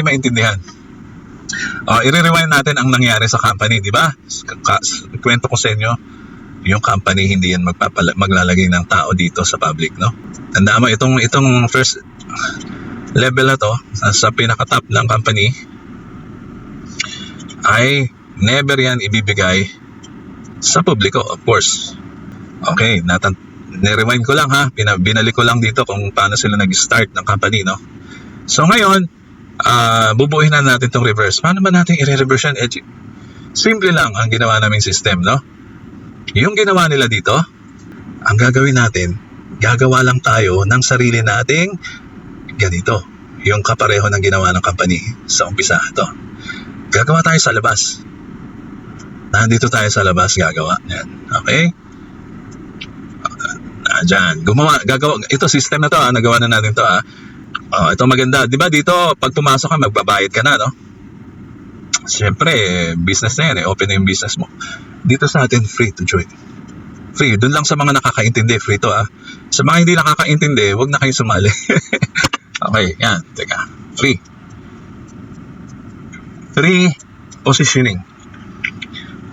maintindihan. I-rewind natin ang nangyari sa company, di ba? Kwento ko sa inyo, yung company hindi yan maglalagay ng tao dito sa public, no? Tandaan mo, itong first level na to, sa pinaka-top ng company, ay never yan ibibigay sa publiko, of course. Okay, nirewind ko lang ha, binalik ko lang dito kung paano sila nag-start ng company, no? So ngayon, bubuuin na natin itong reverse. Paano ba natin i-reverse yan, Edgy? Simple lang ang ginawa naming system, no? Yung ginawa nila dito, ang gagawin natin, gagawa lang tayo ng sarili nating ganito. Yung kapareho ng ginawa ng company sa umpisa. Ito. Gagawa tayo sa labas. Nandito tayo sa labas, gagawa. Yan. Okay? Diyan. Gagawa. Ito, system na to, nagawa na natin to, ito maganda. Di ba dito, pag pumasok ka, magbabayad ka na, no? Siyempre, business na yan, open na yung business mo. Dito sa atin, free to join. Free. Doon lang sa mga nakakaintindi, free to, Sa mga hindi nakakaintindi, wag na kayo sumali. Okay, yan. Teka. Free. Free positioning.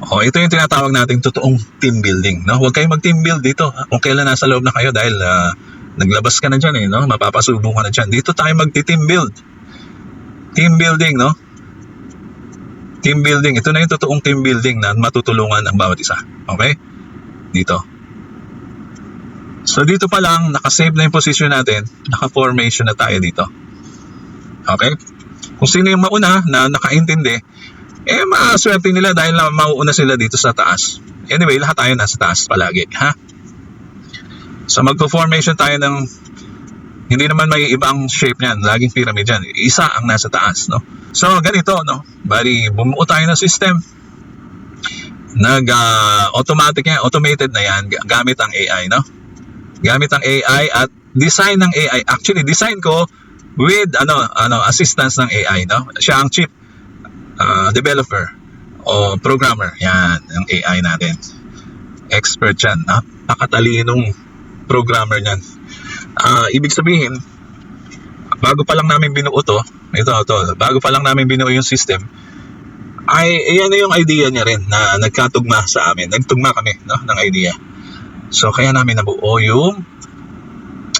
Ito yung tinatawag nating totoong team building, no? Huwag kayong mag-team build dito, kung kailan nasa loob na kayo dahil naglabas ka na dyan, no? Mapapasubo ka na dyan. Dito tayo mag-team build. Team building, no? Team building. Ito na yung totoong team building na matutulungan ang bawat isa. Okay? Dito. So dito pa lang, nakasave na yung position natin, naka-formation na tayo dito. Okay? Kung sino yung mauna na nakaintindi, maswerte nila dahil mauuna sila dito sa taas. Anyway, lahat tayo nasa taas palagi, ha? So magpo-formation tayo ng, hindi naman may ibang shape niyan, laging pyramid yan. Isa ang nasa taas, no? So ganito, no? Bali, bumuo tayo ng system. Automatic yan, automated na yan gamit ang AI, no? Gamit ang AI at design ng AI. Actually, design ko with assistance ng AI, no? Siya ang chief developer o programmer. Yan, ang AI natin. Expert yan, napakatalinong programmer niyan. Ibig sabihin, bago pa lang namin binuo to, bago pa lang namin binuo yung system, yan na yung idea niya rin na nagkatugma sa amin. Nagtugma kami, no, ng idea. So kaya namin nabuo yung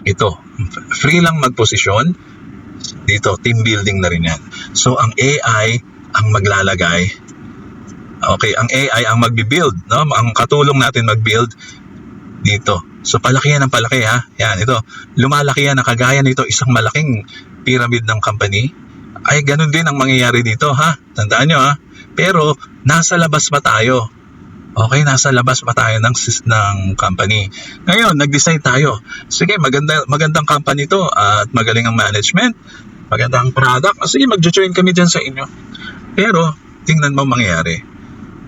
ito. Free lang magposisyon. Dito, team building na rin yan. So ang AI ang maglalagay. Okay, ang AI ang magbi-build, no? Ang katulong natin mag-build dito. So palaki yan ng palaki, ha. Yan, ito. Lumalaki yan na kagaya nito, isang malaking pyramid ng company. Ay ganun din ang mangyayari dito, ha. Tandaan nyo, ha. Pero nasa labas pa tayo. Okay, nasa labas pa tayo ng company. Ngayon, nag-decide tayo. Sige, magandang company to at magaling ang management, magandang product. Sige, mag-join kami dyan sa inyo. Pero, tingnan mo mangyayari.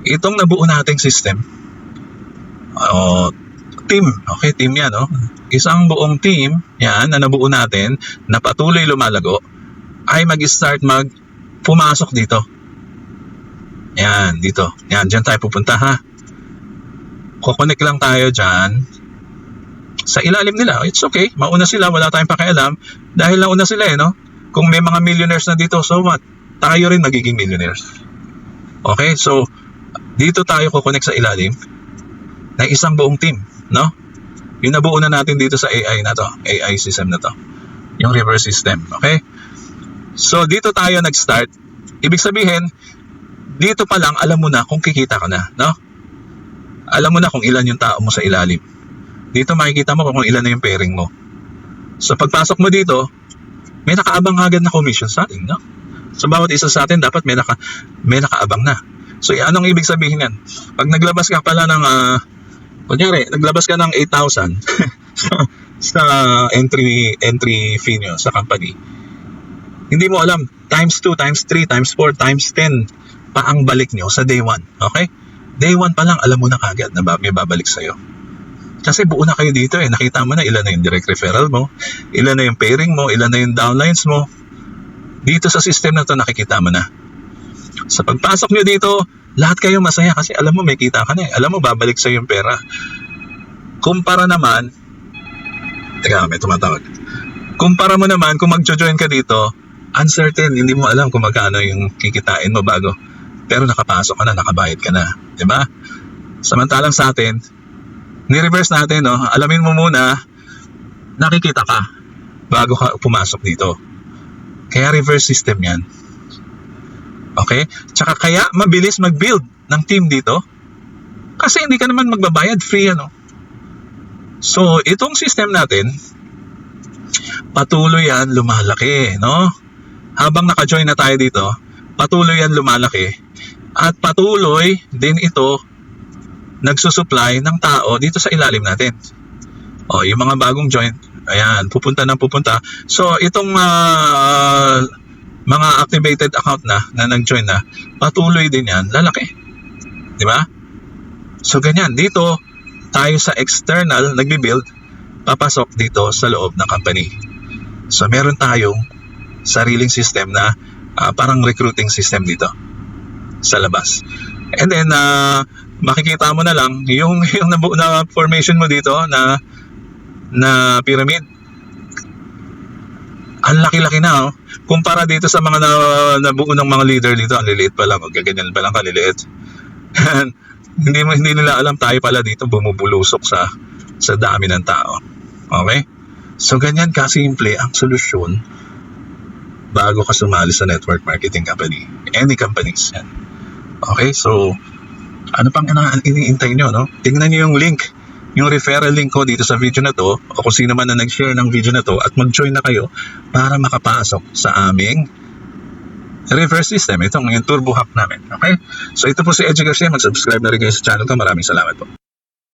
Itong nabuo nating system, team, okay, team yan, no? Isang buong team, yan, na nabuo natin, na patuloy lumalago, ay mag-start pumasok dito. Yan, dito. Yan, dyan tayo pupunta, ha? Kukonek lang tayo dyan sa ilalim nila. It's okay, mauna sila, wala tayong pakialam dahil nauna sila, no? Kung may mga millionaires na dito, so what? Tayo rin magiging millionaires. Okay, so dito tayo kukonek sa ilalim na isang buong team, no? Yung nabuo na natin dito sa AI na to, AI system na to, yung reverse system. Okay, so dito tayo nag-start. Ibig sabihin, dito pa lang alam mo na kung kikita ka na, no? Alam mo na kung ilan yung tao mo sa ilalim. Dito makikita mo kung ilan na yung pairing mo. So pagpasok mo dito, may nakaabang agad na commission sa atin, no? So bawat isa sa atin dapat may nakaabang na. So anong ibig sabihin yan? Pag naglabas ka pala ng kunyari, naglabas ka ng 8,000 sa entry fee nyo sa company. Hindi mo alam, times 2, times 3, times 4, times 10 pa ang balik nyo sa day 1. Okay? Day 1 pa lang, alam mo na kagad na may babalik sa'yo. Kasi buo na kayo dito, nakita mo na ilan na yung direct referral mo, ilan na yung pairing mo, ilan na yung downlines mo. Dito sa system na to nakikita mo na. Sa pagpasok nyo dito, lahat kayo masaya kasi alam mo may kita ka na. Alam mo babalik sa yung pera. Kumpara naman, teka, may tumatawag. Kumpara mo naman kung mag-join ka dito uncertain, hindi mo alam kung magkano yung kikitain mo bago. Pero nakapasok ka na, nakabayad ka na. Diba? Samantalang sa atin, ni-reverse natin, no? Alamin mo muna, nakikita ka bago ka pumasok dito. Kaya reverse system yan. Okay? Tsaka kaya mabilis mag-build ng team dito. Kasi hindi ka naman magbabayad, free ano. So, itong system natin, patuloy yan lumalaki, no? Habang naka-join na tayo dito, patuloy yan lumalaki. At patuloy din ito nagsusupply ng tao dito sa ilalim natin. O, yung mga bagong join, ayan, pupunta ng pupunta. So, itong mga activated account na nag-join na, patuloy din yan, lalaki. Di ba? So, ganyan. Dito, tayo sa external, nagbi-build, papasok dito sa loob ng company. So, meron tayong sariling system na parang recruiting system dito sa labas. And then, makikita mo na lang yung nabuo na formation mo dito na pyramid. Ang laki-laki na, oh. Kumpara dito sa mga nabuo ng mga leader dito, ang liliit pa lang, ganyan pa lang kaliliit. hindi nila alam, tayo pala dito bumubulusok sa dami ng tao. Okay? So, ganyan kasimple ang solusyon bago ka sumali sa network marketing company. Any companies yan. Okay? So, ano pang iniintay nyo, no? Tingnan nyo yung link, yung referral link ko dito sa video na to, o kung sino man na nag-share ng video na to, at mag-join na kayo para makapasok sa aming reverse system. Itong yung turbo hack namin. Okay? So, ito po si Edgy Garcia. Mag-subscribe na rin kayo sa channel ko. Maraming salamat po.